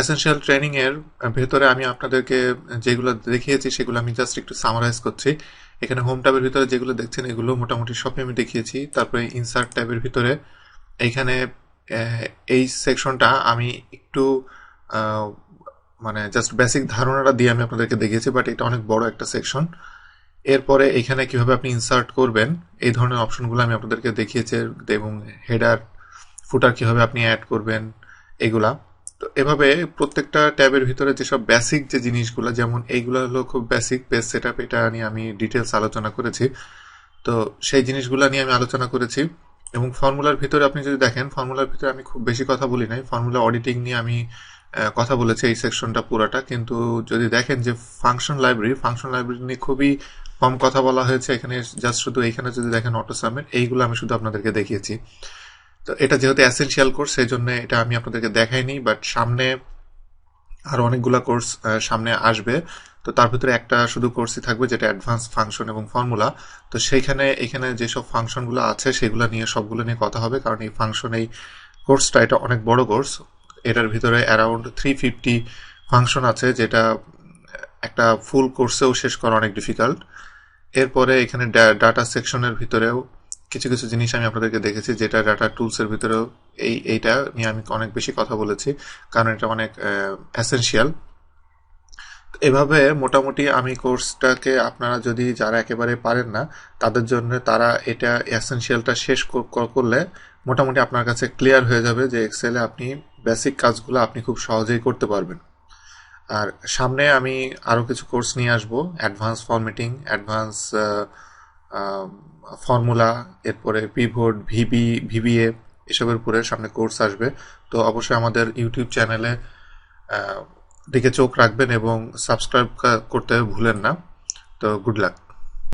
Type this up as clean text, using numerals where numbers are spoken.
Essential training এর ভেতরে আমি আপনাদেরকে যেগুলো দেখিয়েছি সেগুলো আমি জাস্ট একটু সামারাইজ করছি। এখানে হোম ট্যাবের ভিতরে যেগুলো দেখছেন এগুলো মোটামুটি সবই আমি দেখিয়েছি। তারপরে ইনসার্ট ট্যাবের ভিতরে এইখানে এই সেকশনটা আমি একটু আহ, মানে জাস্ট বেসিক ধারণাটা দিয়ে আমি আপনাদেরকে দেখিয়েছি, বাট এটা অনেক বড় একটা সেকশন। এরপরে এখানে কিভাবে আপনি ইনসার্ট করবেন এই ধরনের অপশনগুলো আমি আপনাদেরকে দেখিয়েছি, এবং হেডার ফুটার কিভাবে আপনি অ্যাড করবেন এগুলা। তো এভাবে প্রত্যেকটা ট্যাবের ভিতরে যেসব বেসিক যে জিনিসগুলো, যেমন এইগুলো হলো খুব বেসিক পেজ সেটআপ, এটা নিয়ে আমি ডিটেলস আলোচনা করেছি। তো সেই জিনিসগুলো নিয়ে আমি আলোচনা করেছি। এবং ফর্মুলার ভিতরে আপনি যদি দেখেন, ফর্মুলার ভিতরে আমি খুব বেশি কথা বলি নাই, ফর্মুলা অডিটিং নিয়ে আমি কথা বলেছি এই সেকশনটা পুরাটা। কিন্তু যদি দেখেন যে ফাংশন লাইব্রেরি নিয়ে খুবই কম কথা বলা হয়েছে এখানে। জাস্ট শুধু এখানে যদি দেখেন অটো সামেট, এইগুলো আমি শুধু আপনাদেরকে দেখিয়েছি। তো এটা যেহেতু এসেনশিয়াল কোর্স সেই জন্য এটা আমি আপনাদেরকে দেখাইনি, বাট সামনে আরো অনেকগুলা কোর্স সামনে আসবে। তো তার ভিতরে একটা শুধু কোর্সই থাকবে যেটা অ্যাডভান্স ফাংশন এবং ফর্মুলা। তো সেইখানে এখানে যেসব ফাংশনগুলো আছে সেগুলো নিয়ে সবগুলো নিয়ে কথা হবে, কারণ এই ফাংশন এই কোর্সটা এটা অনেক বড় কোর্স। এটার ভিতরে অ্যারাউন্ড 350 ফাংশন আছে, যেটা একটা ফুল কোর্সেও শেষ করা অনেক ডিফিকাল্ট। এরপরে এখানে ডাটা সেকশনের ভিতরেও কিছু কিছু জিনিস আমি আপনাদেরকে দেখেছি, যেটা ডাটা টুলস এর ভিতরেও এইটা নিয়ে আমি অনেক বেশি কথা বলেছি, কারণ এটা অনেক এসেনশিয়াল। এভাবে মোটামুটি আমি কোর্সটাকে, আপনারা যদি যারা একেবারে পারেন না তাদের জন্য, তারা এটা এসেনশিয়ালটা শেষ করলে মোটামুটি আপনার কাছে ক্লিয়ার হয়ে যাবে যে এক্সেলে আপনি বেসিক কাজগুলো আপনি খুব সহজেই করতে পারবেন। আর সামনে আমি আরো কিছু কোর্স নিয়ে আসবো, অ্যাডভান্স ফরম্যাটিং, অ্যাডভান্স ফর্মুলা, এরপরে পিভট, ভিবিএ, এসবের উপরে সামনে কোর্স আসবে। তো অবশ্যই আমাদের ইউটিউব চ্যানেলে দিকে চোখ রাখবেন এবং সাবস্ক্রাইব করতে ভুলেন না। তো গুড লাক।